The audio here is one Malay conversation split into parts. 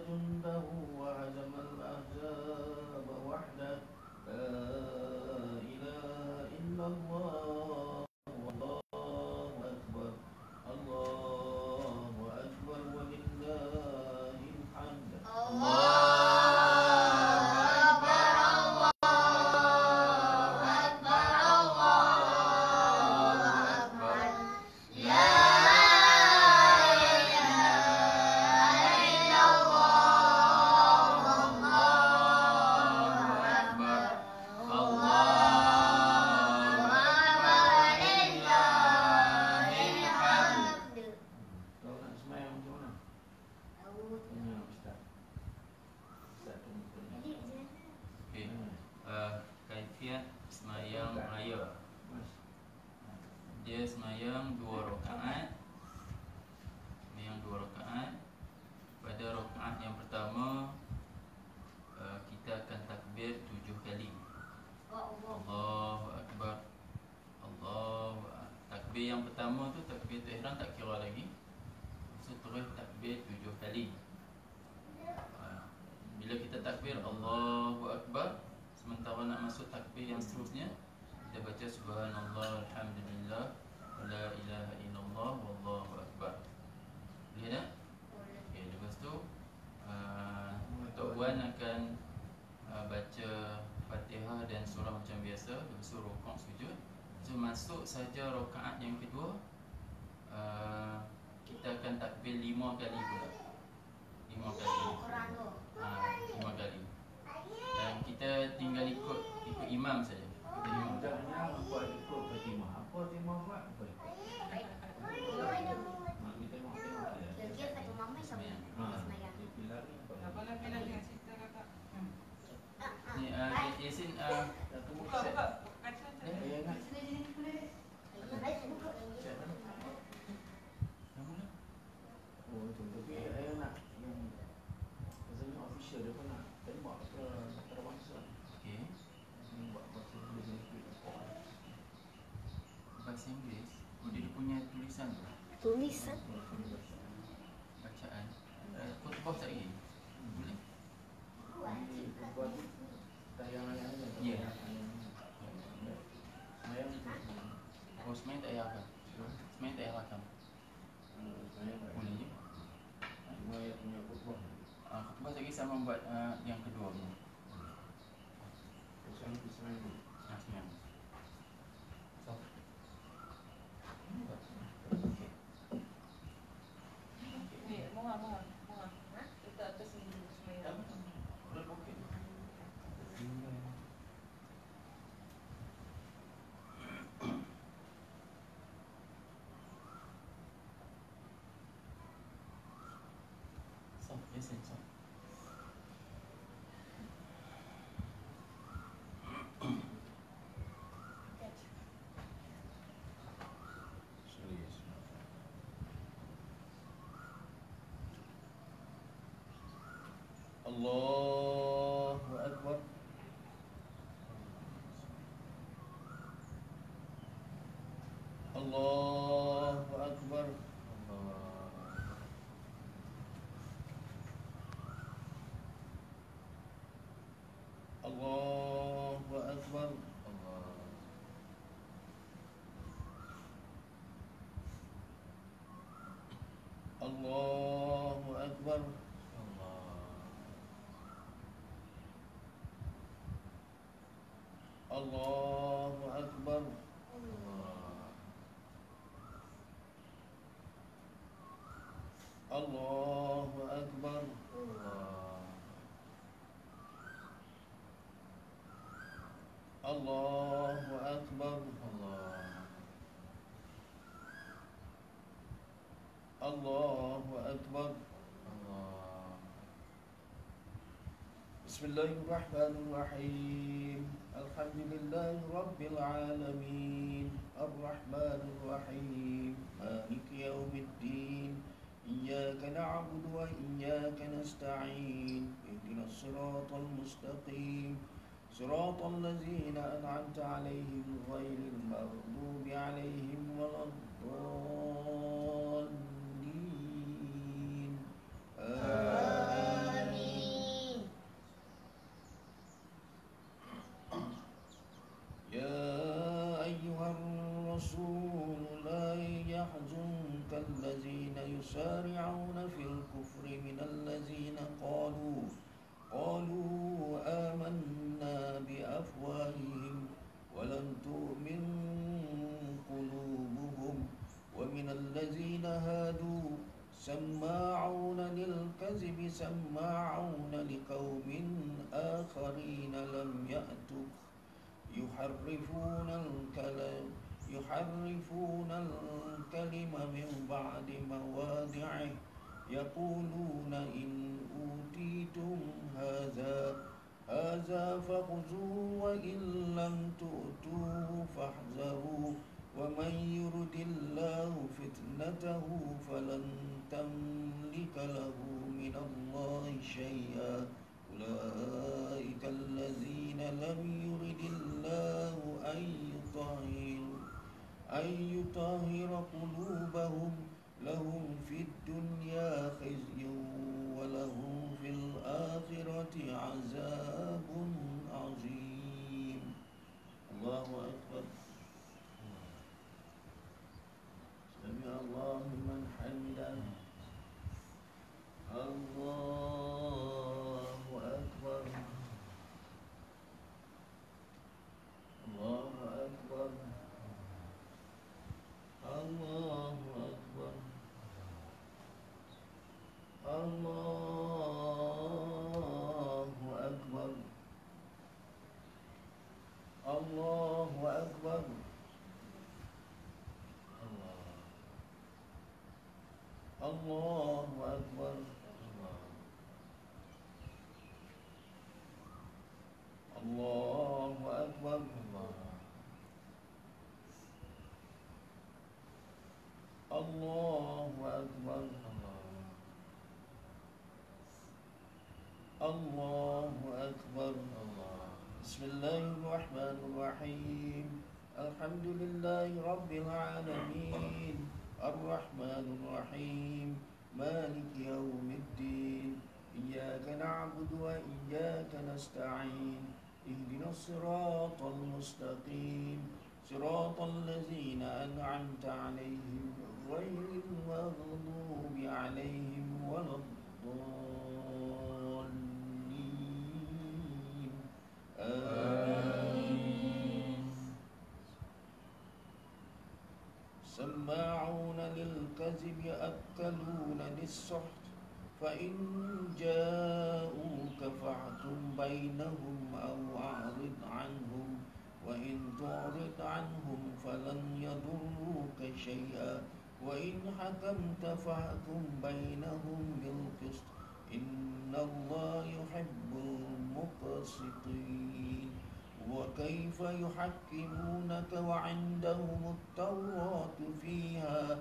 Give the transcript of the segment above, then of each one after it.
جنده وهزم الأحزاب وحده لا إله إلا الله والله أكبر الله أكبر ولله الحمد Kaifiat semayang raya. Dia semayang 2 rakaat. Semayang 2 rakaat. Pada rakaat yang pertama kita akan takbir 7 kali. Allahu Akbar. Takbir yang pertama tu takbir ihram tak kira lagi. So terus takbir 7 kali. Bila kita takbir Allahu Akbar, sementara nak masuk takbir yang seterusnya, kita baca subhanallah alhamdulillah la ilaha illallah wallahu akbar. Boleh tak? Okey, lepas tu Tok Wan akan baca Fatihah dan surah macam biasa, lepas tu rukuk sujud. So masuk saja rakaat yang kedua, kita akan takbir 5 kali pula. 5 kali. 5 kali. Dan kita tinggal ikut imam saja. Jangan buat ikut Fatimah. Apa Fatimah buat? Apa ikut? Kita tengok dia. Dia Fatimah mai sama. Apa lagi yang cerita kakak? Ni Yasin Buka kaca. Saya ingat. Oh, itu. Tapi saya nak yang rasanya official dia pun nak tembak ke antarabangsa. Okey. Buat bahasa Inggeris sikit. Bahasa Inggeris. Dia punya tulisan tu. Tulisan. Bacaan. Khutbah tak lagi? Boleh? Ini buat tayangan yang ni. Ya. Semayang tu. Oh, semayang tak payah rakam. Semayang tak payah rakam. Semayang tak Boleh je. Cuma yang punya khutbah. Khutbah lagi sama buat yang kedua ni. Semayang tu semayang tu. Semayang. Ni, mohon. Letak atas ni semua. Yasin. Allahu Akbar. Allahu Akbar. Allahu Akbar. Allahu Akbar. Allahu Akbar. Allahu Akbar. Allahu Akbar. Allahu Akbar. Bismillahirrahmanirrahim. Alhamdulillahi Rabbil Alamin. Ar-Rahmanirrahim. Maliki Yawmiddin. Iyyaka na'budu wa iyyaka nasta'in. Ihdinas siratal mustaqim. Siratal ladzina an'amta 'alaihim ghairil maghdubi 'alaihim waladdallin. Amin. سماعون لقوم آخرين لم يأتوك يحرفون الكلم من بعد مواضعه يقولون إن أوتيتم هذا فخذوه وإن لم تؤتوه فاحذروا ومن يرد الله فتنته فلن تملك له من الله شيئا أولئك الذين لم يرد الله أن يطهر قلوبهم لهم في الدنيا خزي ولهم في الآخرة عذاب عظيم. الله أكبر. سمع الله لمن حمده. الله أكبر. الله أكبر. الله أكبر. الله أكبر. الله أكبر. الله أكبر. الله أكبر. الله أكبر. الله أكبر. بسم الله الرحمن الرحيم. الحمد لله رب العالمين الرحمن الرحيم مالك يوم الدين إياك نعبد وإياك نستعين اهدنا الصراط المستقيم صراط الذين أنعمت عليهم غير المغضوب عليهم ولا الضالين آمين. سماعون للكذب أكلون للسحت فإن جاءوك فاحكم بينهم أو أعرض عنهم وإن تعرض عنهم فلن يضروك شيئا وإن حكمت فاحكم بينهم بالقسط إن الله يحب المقسطين. وكيف يحكمونك وعندهم التوراة فيها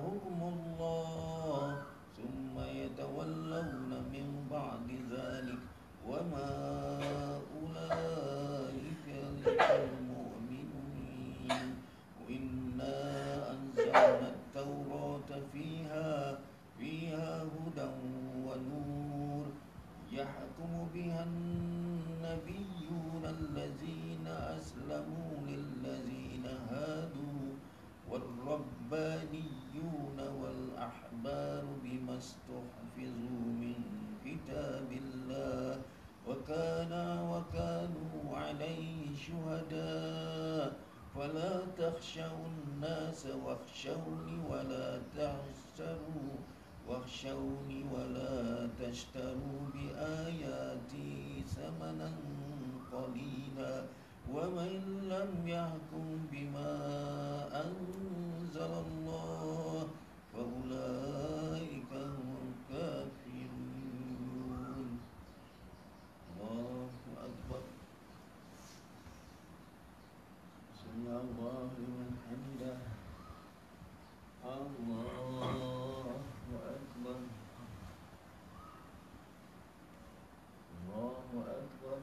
حكم الله ثم يتولون من بعد ذلك وما أولئك بالمؤمنين. وإنا أنزلنا التوراة فيها هدى ونور يحكم بها النبيون الذين أسلموا للذين هادوا والربانيون والأحبار بما استحفظوا من كتاب الله وكانوا عليه شهداء فلا تخشوا الناس واخشوني ولا تشتروا بآياتي ثمنا قليلا ومن لم يحكم بما أنزل الله فأولئك هم الكافرون. الله أكبر. سمع الله لمن حمده. الله أكبر. الله أكبر.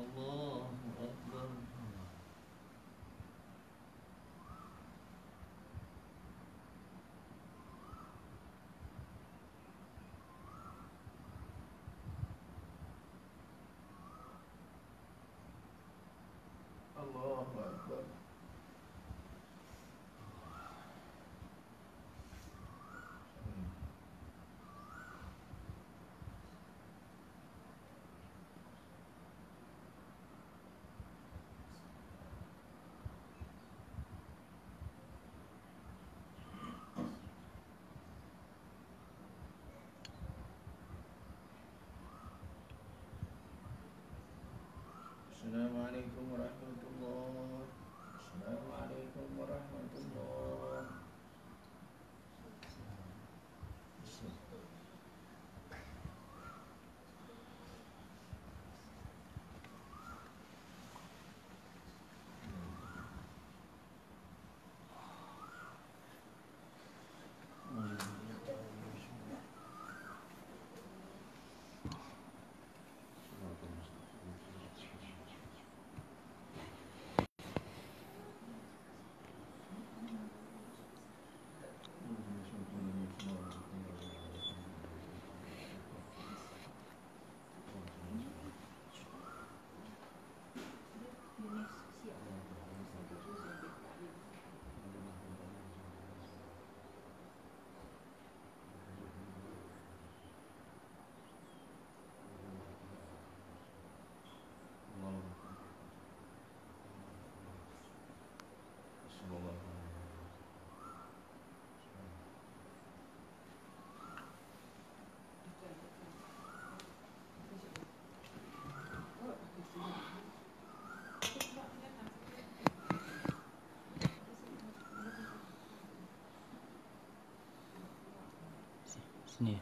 الله أكبر. Assalamualaikum warahmatullahi. Assalamualaikum warahmatullahi. Sini.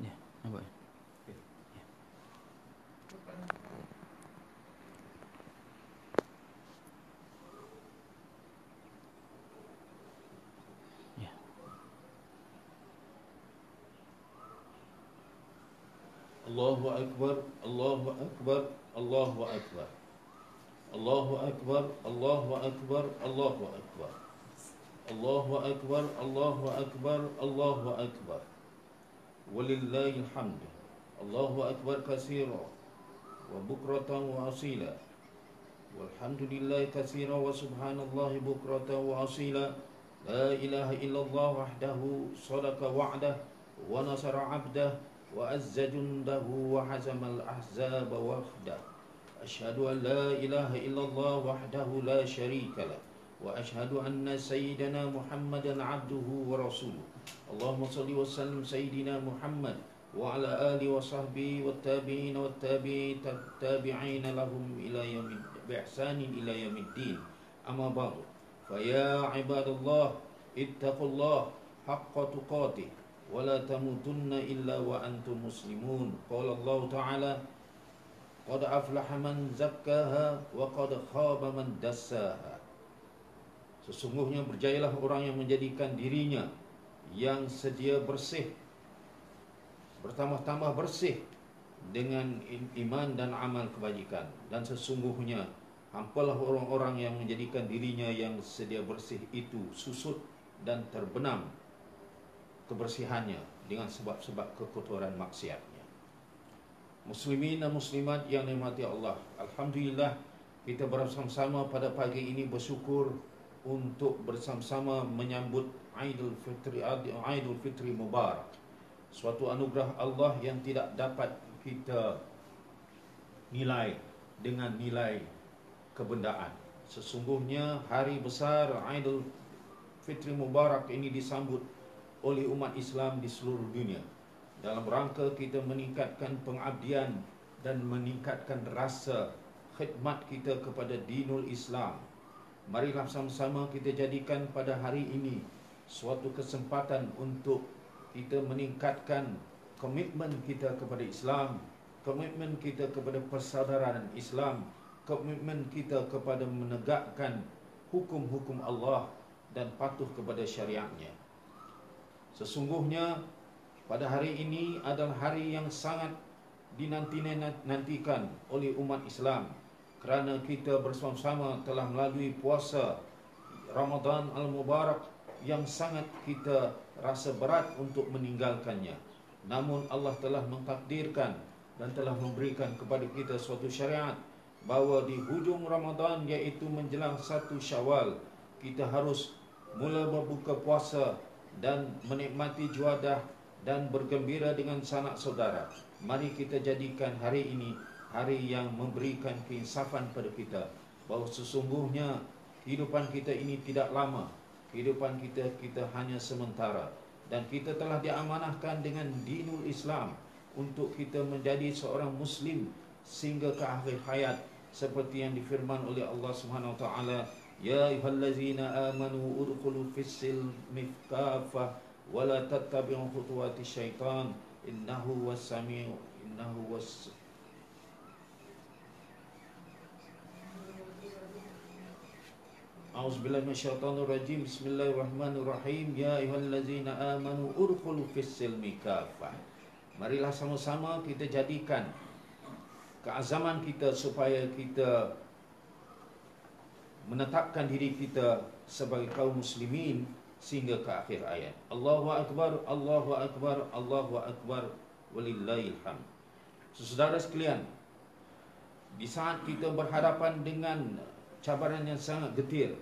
Ya, nampak. Ya. Allahu Akbar, Allahu Akbar, Allahu Akbar. Allahu Akbar, Allahu Akbar, Allahu Akbar. Allahu Akbar, Allahu Akbar, Allahu Akbar. Walillahil hamd. Allahu Akbar katsira wa bukratan wa asila. Walhamdulillahi katsira wa subhanallahi bukratan wa asila. La ilaha illallah wahdahu sadaqa wa'dah wa nasara 'abdah wa azza jundahu wa hazamal ahzaba wahdah. Asyhadu an la ilaha illallah wahdahu la syarika lah wa asyhadu anna sayyidana Muhammadan 'abduhu wa rasuluh. Allahumma shalli wa sallim sayyidina Muhammad wa ala alihi wa sahbihi wat tabi'in wat tabi'in lahum ila yaumil biihsanin ila yaumiddin. Amma ba'du. Fa ya ibadallah ittaqullah haqqa tuqatih wa la tamutunna illa wa antum muslimun. Qala Allah Ta'ala qad aflaha man zakkaha wa qad khaba man dassaha. Sesungguhnya berjayalah orang yang menjadikan dirinya yang sedia bersih, bertambah-tambah bersih dengan iman dan amal kebajikan. Dan sesungguhnya hampalah orang-orang yang menjadikan dirinya yang sedia bersih itu susut dan terbenam kebersihannya dengan sebab-sebab kekotoran maksiatnya. Muslimin dan muslimat yang dirahmati Allah, alhamdulillah kita bersama-sama pada pagi ini bersyukur untuk bersama-sama menyambut Aidul Fitri Mubarak, suatu anugerah Allah yang tidak dapat kita nilai dengan nilai kebendaan. Sesungguhnya hari besar Aidul Fitri Mubarak ini disambut oleh umat Islam di seluruh dunia dalam rangka kita meningkatkan pengabdian dan meningkatkan rasa khidmat kita kepada dinul Islam. Marilah sama-sama kita jadikan pada hari ini suatu kesempatan untuk kita meningkatkan komitmen kita kepada Islam, komitmen kita kepada persaudaraan Islam, komitmen kita kepada menegakkan hukum-hukum Allah dan patuh kepada syariatnya. Sesungguhnya pada hari ini adalah hari yang sangat dinantikan oleh umat Islam, kerana kita bersama-sama telah melalui puasa Ramadan Al-Mubarak yang sangat kita rasa berat untuk meninggalkannya. Namun Allah telah mentakdirkan dan telah memberikan kepada kita suatu syariat bahawa di hujung Ramadan, iaitu menjelang 1 Syawal, kita harus mula berbuka puasa dan menikmati juadah dan bergembira dengan sanak saudara. Mari kita jadikan hari ini hari yang memberikan keinsafan pada kita, bahawa sesungguhnya kehidupan kita ini tidak lama. Kehidupan kita hanya sementara, dan kita telah diamanahkan dengan dinul Islam untuk kita menjadi seorang muslim sehingga ke akhir hayat, seperti yang difirman oleh Allah Subhanahu wa taala, ya ayyuhallazina amanu udkhulu fis-silmi kaffah wa la tattabi'u khutuwati syaitan innahu was-sami'u innahu was A'udzubillahi minasyaitonir rajim. Bismillahirrahmanirrahim. Ya ayyuhallazina amanu udkhulu fis-silmi kaffah. Marilah sama-sama kita jadikan keazaman kita supaya kita menetapkan diri kita sebagai kaum muslimin sehingga ke akhir ayat. Allahu akbar, Allahu akbar, Allahu akbar, walillahil hamd. Saudara sekalian, di saat kita berhadapan dengan cabaran yang sangat getir,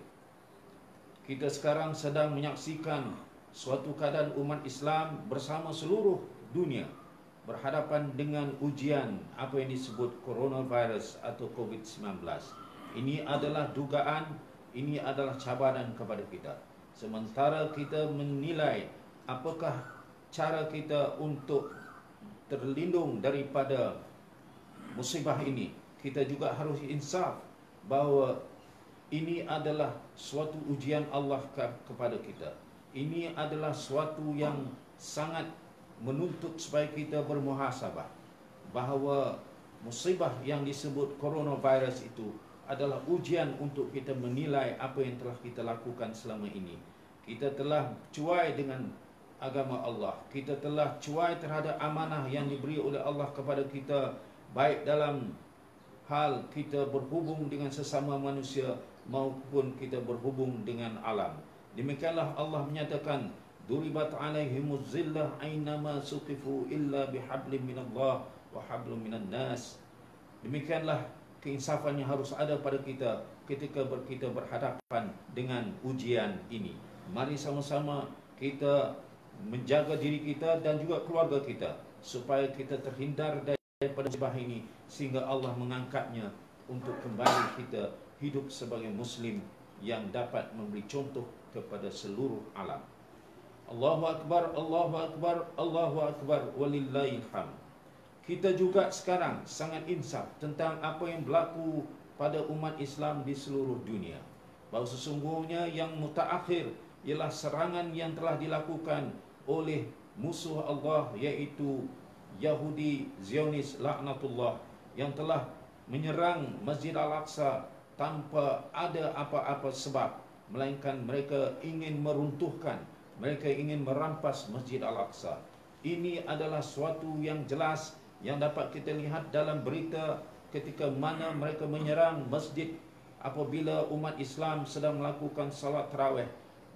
kita sekarang sedang menyaksikan suatu keadaan umat Islam bersama seluruh dunia berhadapan dengan ujian apa yang disebut coronavirus atau COVID-19. Ini adalah dugaan, ini adalah cabaran kepada kita. Sementara kita menilai apakah cara kita untuk terlindung daripada musibah ini, kita juga harus insaf bahawa ini adalah suatu ujian Allah kepada kita. Ini adalah suatu yang sangat menuntut supaya kita bermuhasabah bahawa musibah yang disebut coronavirus itu adalah ujian untuk kita menilai apa yang telah kita lakukan selama ini. Kita telah cuai dengan agama Allah, kita telah cuai terhadap amanah yang diberi oleh Allah kepada kita, baik dalam hal kita berhubung dengan sesama manusia maupun kita berhubung dengan alam. Demikianlah Allah menyatakan, duribat alaihimuz zillah aynama suqifu illa bihablin minallah wa hablum minan nas. Demikianlah keinsafan yang harus ada pada kita ketika kita berhadapan dengan ujian ini. Mari sama-sama kita menjaga diri kita dan juga keluarga kita supaya kita terhindar daripada musibah ini, sehingga Allah mengangkatnya untuk kembali kita hidup sebagai muslim yang dapat memberi contoh kepada seluruh alam. Allahu akbar, Allahu akbar, Allahu akbar, walillahil hamd. Kita juga sekarang sangat insaf tentang apa yang berlaku pada umat Islam di seluruh dunia, bahawa sesungguhnya yang mutaakhir ialah serangan yang telah dilakukan oleh musuh Allah, iaitu Yahudi Zionis laknatullah, yang telah menyerang Masjid Al-Aqsa tanpa ada apa-apa sebab, melainkan mereka ingin meruntuhkan, mereka ingin merampas Masjid Al-Aqsa. Ini adalah suatu yang jelas yang dapat kita lihat dalam berita ketika mana mereka menyerang masjid apabila umat Islam sedang melakukan salat tarawih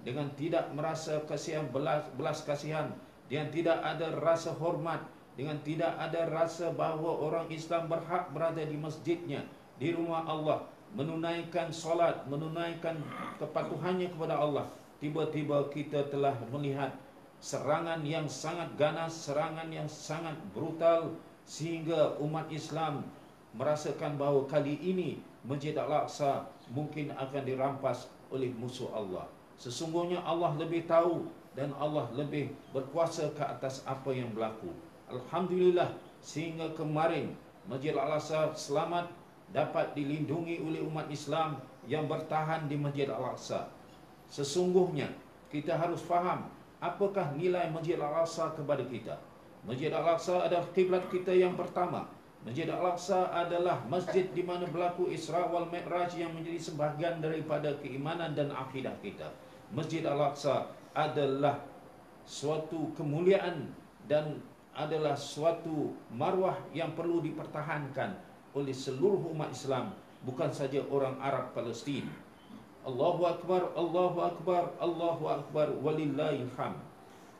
dengan tidak merasa kasihan, belas kasihan, dengan tidak ada rasa hormat, dengan tidak ada rasa bahawa orang Islam berhak berada di masjidnya, di rumah Allah, menunaikan solat, menunaikan kepatuhannya kepada Allah. Tiba-tiba kita telah melihat serangan yang sangat ganas, serangan yang sangat brutal, sehingga umat Islam merasakan bahawa kali ini Masjid Al-Aqsa mungkin akan dirampas oleh musuh Allah. Sesungguhnya Allah lebih tahu dan Allah lebih berkuasa ke atas apa yang berlaku. Alhamdulillah, sehingga kemarin Masjid Al-Aqsa selamat dapat dilindungi oleh umat Islam yang bertahan di Masjid Al-Aqsa. Sesungguhnya kita harus faham apakah nilai Masjid Al-Aqsa kepada kita. Masjid Al-Aqsa adalah kiblat kita yang pertama. Masjid Al-Aqsa adalah masjid di mana berlaku Isra wal Mi'raj yang menjadi sebahagian daripada keimanan dan akidah kita. Masjid Al-Aqsa adalah suatu kemuliaan dan adalah suatu marwah yang perlu dipertahankan oleh seluruh umat Islam, bukan saja orang Arab Palestin. Allahu akbar, Allahu akbar, Allahu akbar, walillahil hamd.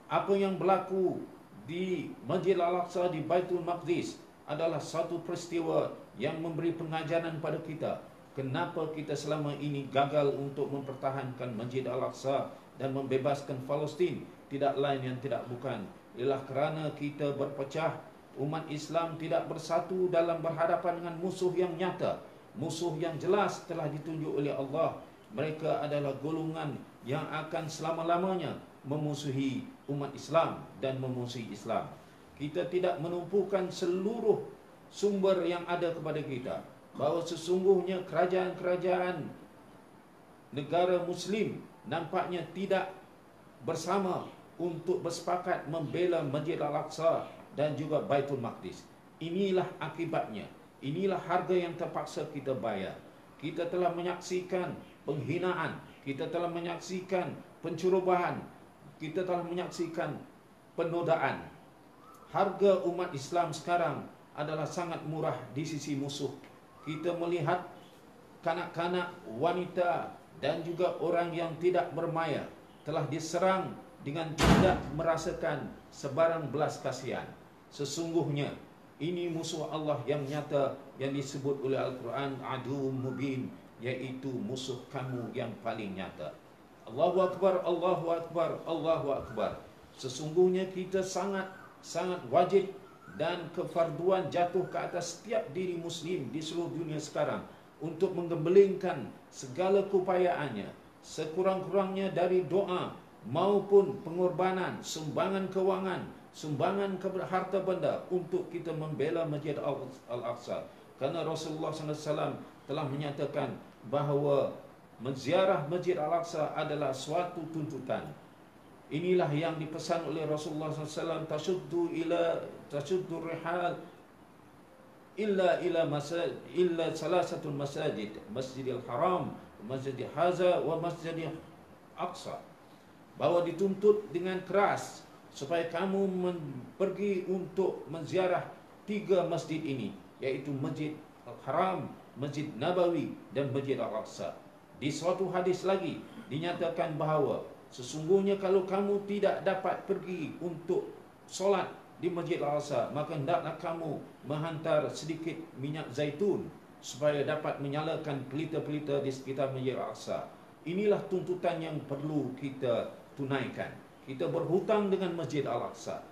Apa yang berlaku di Masjid Al-Aqsa di Baitul Maqdis adalah satu peristiwa yang memberi pengajaran pada kita kenapa kita selama ini gagal untuk mempertahankan Masjid Al-Aqsa dan membebaskan Palestin tidak lain yang tidak bukan ialah kerana kita berpecah. Umat Islam tidak bersatu dalam berhadapan dengan musuh yang nyata, musuh yang jelas telah ditunjuk oleh Allah. Mereka adalah golongan yang akan selama-lamanya memusuhi umat Islam dan memusuhi Islam. Kita tidak menumpukan seluruh sumber yang ada kepada kita, bahawa sesungguhnya kerajaan-kerajaan negara Muslim nampaknya tidak bersama untuk bersepakat membela Masjid Al-Aqsa dan juga Baitul Maqdis. Inilah akibatnya. Inilah harga yang terpaksa kita bayar. Kita telah menyaksikan penghinaan, kita telah menyaksikan pencerobohan, kita telah menyaksikan penodaan. Harga umat Islam sekarang adalah sangat murah di sisi musuh. Kita melihat kanak-kanak, wanita dan juga orang yang tidak bermaya telah diserang dengan tidak merasakan sebarang belas kasihan. Sesungguhnya ini musuh Allah yang nyata yang disebut oleh Al-Quran Aduwwum Mubin, yaitu musuh kamu yang paling nyata. Allahu Akbar, Allahu Akbar, Allahu Akbar. Sesungguhnya kita sangat wajib dan kefarduan jatuh ke atas setiap diri Muslim di seluruh dunia sekarang untuk menggembelingkan segala keupayaannya, sekurang-kurangnya dari doa maupun pengorbanan, sumbangan kewangan, sumbangan harta benda untuk kita membela Masjid Al-Aqsa. Kerana Rasulullah SAW telah menyatakan bahawa menziarah Masjid Al-Aqsa adalah suatu tuntutan. Inilah yang dipesan oleh Rasulullah SAW, tashuddu rihal illa salasatul masajid, Masjidil Haram, Masjidil Haza wa Masjidil Aqsa. Bahawa dituntut dengan keras supaya kamu pergi untuk menziarah 3 masjid ini, yaitu Masjid Al-Haram, Masjid Nabawi dan Masjid Al-Aqsa. Di suatu hadis lagi dinyatakan bahawa sesungguhnya kalau kamu tidak dapat pergi untuk solat di Masjid Al-Aqsa, maka hendaklah kamu menghantar sedikit minyak zaitun supaya dapat menyalakan pelita-pelita di sekitar Masjid Al-Aqsa. Inilah tuntutan yang perlu kita tunaikan. Kita berhutang dengan Masjid Al-Aqsa.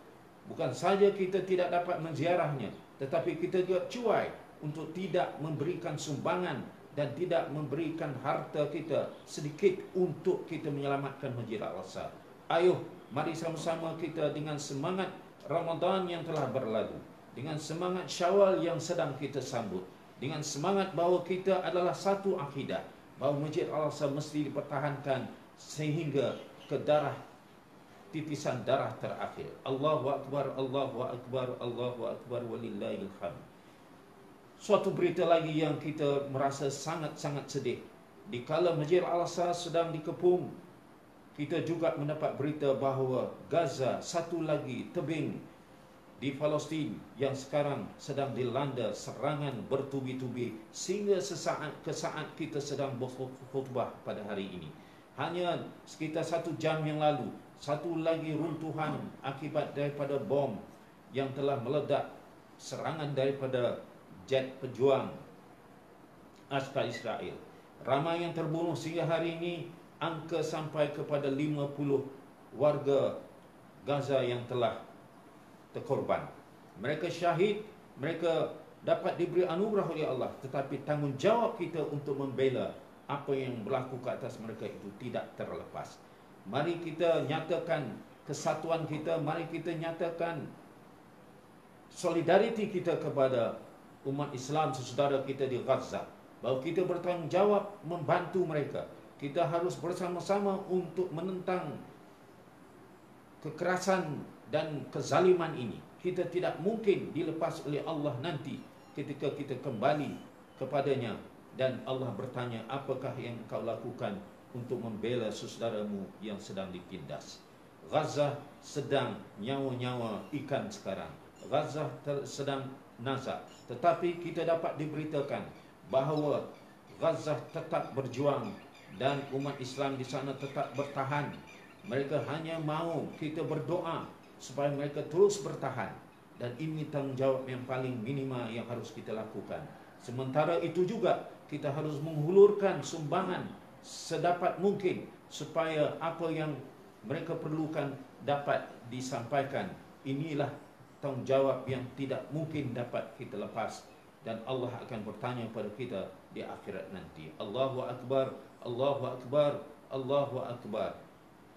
Bukan saja kita tidak dapat menziarahnya, tetapi kita juga cuai untuk tidak memberikan sumbangan dan tidak memberikan harta kita sedikit untuk kita menyelamatkan Masjid Al-Aqsa. Ayuh, mari sama-sama kita dengan semangat Ramadan yang telah berlalu, dengan semangat Syawal yang sedang kita sambut, dengan semangat bahawa kita adalah satu akidah, bahawa Masjid Al-Aqsa mesti dipertahankan sehingga ke titisan darah terakhir. Allahu Akbar, Allahu Akbar, Allahu Akbar, walillahil hamd. Suatu berita lagi yang kita merasa sangat-sangat sedih. Dikala Masjid Al-Aqsa sedang dikepung, kita juga mendapat berita bahawa Gaza, satu lagi tebing di Palestin yang sekarang sedang dilanda serangan bertubi-tubi, sehingga sesaat ke saat kita sedang berkhutbah pada hari ini, hanya sekitar 1 jam yang lalu, satu lagi runtuhan akibat daripada bom yang telah meledak, serangan daripada jet pejuang askar Israel. Ramai yang terbunuh sehingga hari ini angka sampai kepada 50 warga Gaza yang telah terkorban. Mereka syahid, mereka dapat diberi anugerah oleh Allah, tetapi tanggungjawab kita untuk membela apa yang berlaku ke atas mereka itu tidak terlepas. Mari kita nyatakan kesatuan kita, mari kita nyatakan solidariti kita kepada umat Islam sesaudara kita di Gaza, bahawa kita bertanggungjawab membantu mereka. Kita harus bersama-sama untuk menentang kekerasan dan kezaliman ini. Kita tidak mungkin dilepas oleh Allah nanti ketika kita kembali kepadanya dan Allah bertanya, apakah yang kau lakukan untuk membela saudaramu yang sedang ditindas? Gaza sedang nyawa-nyawa ikan sekarang. Gaza sedang nazak. Tetapi kita dapat diberitakan bahawa Gaza tetap berjuang dan umat Islam di sana tetap bertahan. Mereka hanya mahu kita berdoa supaya mereka terus bertahan. Dan ini tanggungjawab yang paling minima yang harus kita lakukan. Sementara itu juga kita harus menghulurkan sumbangan sedapat mungkin supaya apa yang mereka perlukan dapat disampaikan. Inilah tanggungjawab yang tidak mungkin dapat kita lepas, dan Allah akan bertanya pada kita di akhirat nanti. Allahu Akbar, Allahu Akbar, Allahu Akbar.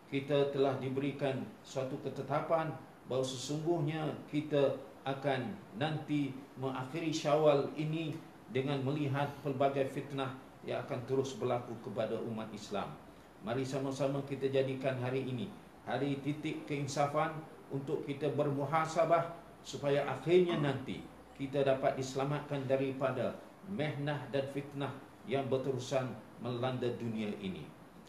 Kita telah diberikan suatu ketetapan bahawa sesungguhnya kita akan nanti mengakhiri Syawal ini dengan melihat pelbagai fitnah yang akan terus berlaku kepada umat Islam. Mari sama-sama kita jadikan hari ini hari titik keinsafan untuk kita bermuhasabah, supaya akhirnya nanti kita dapat diselamatkan daripada mehnah dan fitnah yang berterusan melanda dunia ini.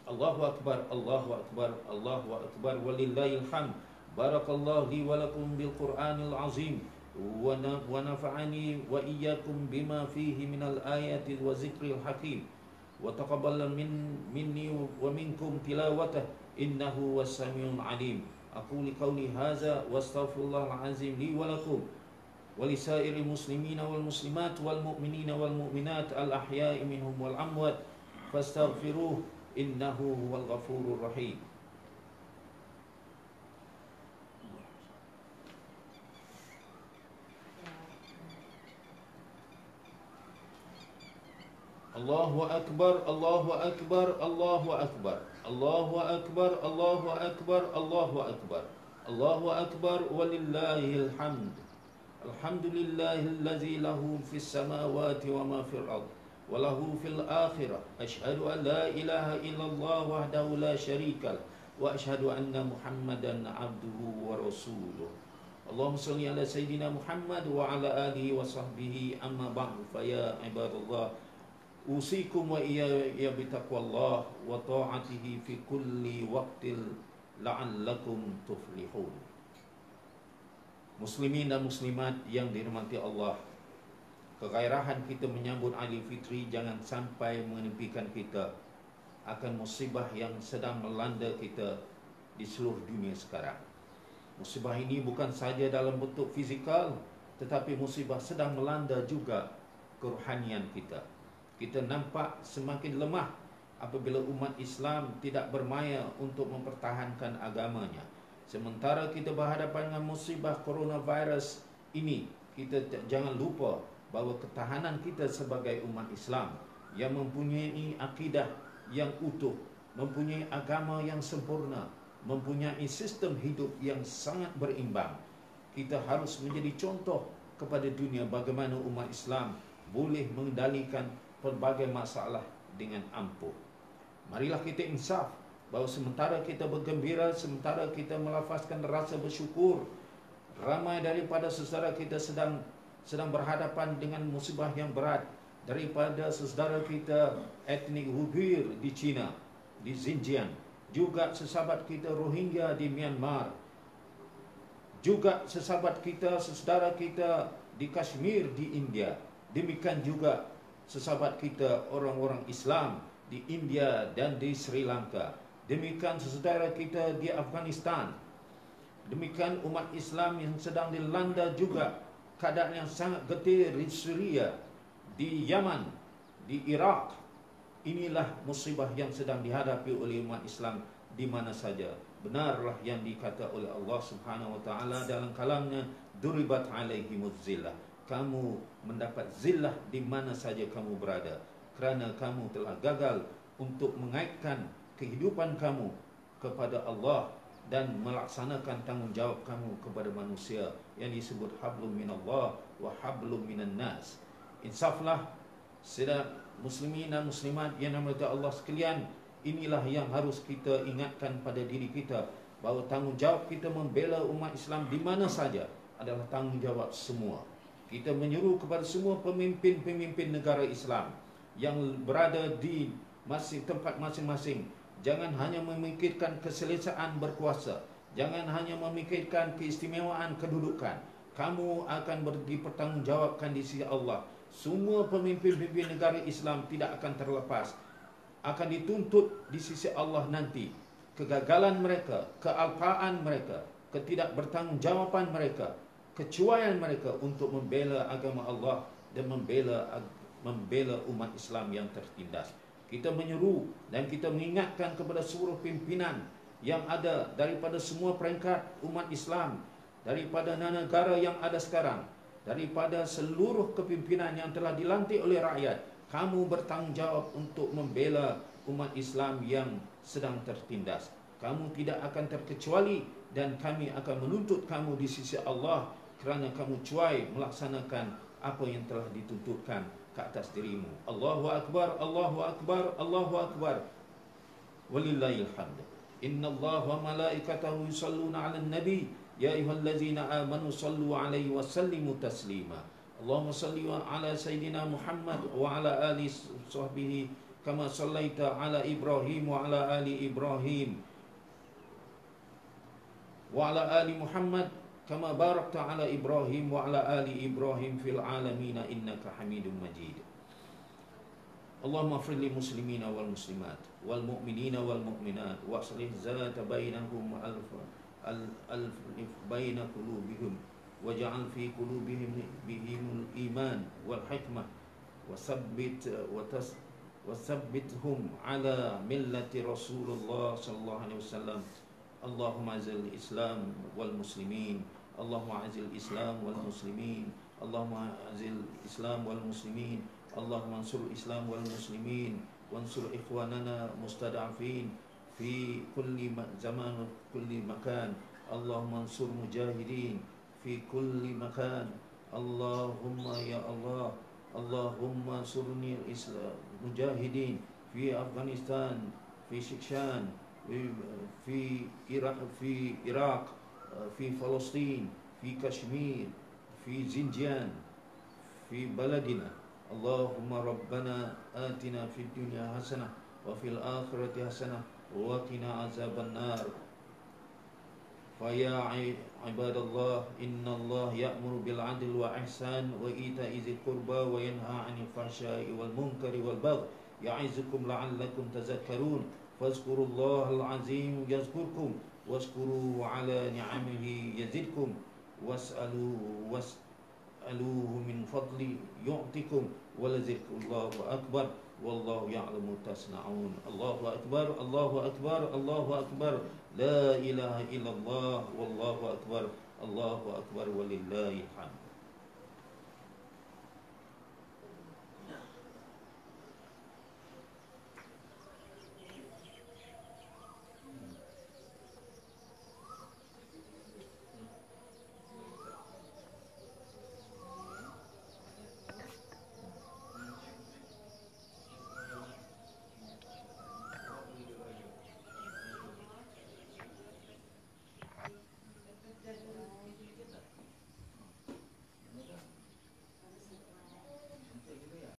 Allahu Akbar, Allahu Akbar, Allahu Akbar, walillahil hamd. Barakallahu li wa lakum bil Qur'anil azim wa nafa'ani wa iyyakum bima fihi minal ayati wa zikril hakim wa taqabbal minni wa minkum tilawatah innahu was-sami'ul alim. Aqulu qawli hadza wa astaghfirullahal azim li wa lakum wa lisairil muslimina wal muslimat wal mu'minina wal mu'minat al ahya'i minhum wal amwat fastaghfiruhu innahu huwal ghafurur rahim. Allahu Akbar, Allahu Akbar, Allahu Akbar, Allahu Akbar, Allahu Akbar, Allahu Akbar, Allahu Akbar, walillahil hamd. Alhamdulillahillazi lahu fis samawati wa ma fil ard wa lahu fil akhirah. Asyhadu an la ilaha illallah wahdahu la syarika wa asyhadu anna Muhammadan abduhu wa rasuluh. Allahumma salli ala sayyidina Muhammad wa ala alihi wa sahbihi, amma ba'du. Fa ya ibadallah, usikum wa iyaya bitaqwallah wa ta'atihi fi kulli waqtil la'allakum tuflihun. Muslimin dan muslimat yang dirahmati Allah, kegairahan kita menyambut Aidil Fitri jangan sampai mengenepikan kita akan musibah yang sedang melanda kita di seluruh dunia sekarang. Musibah ini bukan saja dalam bentuk fizikal, tetapi musibah sedang melanda juga kerohanian kita. Kita nampak semakin lemah apabila umat Islam tidak bermaya untuk mempertahankan agamanya. Sementara kita berhadapan dengan musibah coronavirus ini, kita jangan lupa bahawa ketahanan kita sebagai umat Islam yang mempunyai akidah yang utuh, mempunyai agama yang sempurna, mempunyai sistem hidup yang sangat berimbang. Kita harus menjadi contoh kepada dunia bagaimana umat Islam boleh mengendalikan pelbagai masalah dengan ampuh. Marilah kita insaf bahawa sementara kita bergembira, sementara kita melafazkan rasa bersyukur, ramai daripada saudara kita sedang berhadapan dengan musibah yang berat. Daripada saudara kita etnik Uyghur di China, di Xinjiang, juga sesahabat kita Rohingya di Myanmar, juga sesahabat kita, saudara kita di Kashmir di India. Demikian juga sesahabat kita orang-orang Islam di India dan di Sri Lanka. Demikian saudara kita di Afghanistan. Demikian umat Islam yang sedang dilanda juga keadaan yang sangat getir di Syria, di Yaman, di Iraq. Inilah musibah yang sedang dihadapi oleh umat Islam di mana saja. Benarlah yang dikata oleh Allah Subhanahu wa taala dalam kalamnya, duribat alaihimuz zillah. Kamu mendapat zillah di mana saja kamu berada, kerana kamu telah gagal untuk mengaitkan kehidupan kamu kepada Allah dan melaksanakan tanggungjawab kamu kepada manusia yang disebut hablum minallah wa hablum minan nas. Insaflah sedang muslimin dan muslimat yang dirahmati Allah sekalian. Inilah yang harus kita ingatkan pada diri kita, bahawa tanggungjawab kita membela umat Islam di mana saja adalah tanggungjawab semua. Kita menyeru kepada semua pemimpin-pemimpin negara Islam yang berada di tempat masing-masing, jangan hanya memikirkan keselesaan berkuasa, jangan hanya memikirkan keistimewaan kedudukan. Kamu akan dipertanggungjawabkan di sisi Allah. Semua pemimpin-pemimpin negara Islam tidak akan terlepas, akan dituntut di sisi Allah nanti. Kegagalan mereka, kealpaan mereka, ketidakbertanggungjawaban mereka, kecuaian mereka untuk membela agama Allah dan membela umat Islam yang tertindas. kita menyeru dan kita mengingatkan kepada seluruh pimpinan yang ada daripada semua peringkat umat Islam, daripada negara yang ada sekarang, daripada seluruh kepimpinan yang telah dilantik oleh rakyat. Kamu bertanggungjawab untuk membela umat Islam yang sedang tertindas. Kamu tidak akan terkecuali dan kami akan menuntut kamu di sisi Allah kerana kamu cuai melaksanakan apa yang telah dituntutkan ke atas dirimu. Allahu Akbar, Allahu Akbar, Allahu Akbar. Walillahil hamd. Inna Allah wa malaikatahu yusalluna 'alan nabi ya ayyuhallazina amanu sallu 'alaihi wa sallimu taslima. Allahumma salli ala sayyidina Muhammad wa ala ali sahbihi kama sallaita ala Ibrahim wa ala ali Ibrahim wa ala ali Muhammad kama barakta ala Ibrahim wa ala ali Ibrahim fil alamin innaka Hamidum Majid. Allahumma ighfir lil muslimina wal muslimat wal mu'minina wal mu'minat wa aslih zata bainahum alif baina qulubihim waj'al fi qulubihim bihimul iman wal hikmah wasabbithum ala millati Rasulullah sallallahu alaihi wasallam. Allahumma azil Islam wal muslimin, Allahumma azil Islam wal muslimin, Allahumma azil Islam wal muslimin, Allahumma ansur Islam wal muslimin, wansur ikhwanana mustada'afin fi kulli zaman wa kulli makan. Allahumma ansur mujahidin fi kulli makan. Allahumma ya Allah, Allahumma ansurni Islam mujahidin fi Afghanistan, fi Shikshan, في Iraq, في فلسطين, في كشمير, في زنجان, في بلدنا. اللهم ربنا آتنا في الدنيا حسنة وفي الآخرة حسنة وقنا عذاب النار. فيا عباد الله إن الله يأمر بالعدل والإحسان وإيتاء ذي القربى وينهى عن الفحشاء والمنكر والبغي يعظكم لعلكم تذكرون. فاذكروا الله العظيم يذكركم واشكروه على نعمه يزدكم واسألوه من فضل يعطكم ولذكر الله أكبر والله يعلم تصنعون. الله أكبر، الله أكبر، الله أكبر، لا إله إلا الله والله أكبر، الله أكبر ولله الحمد.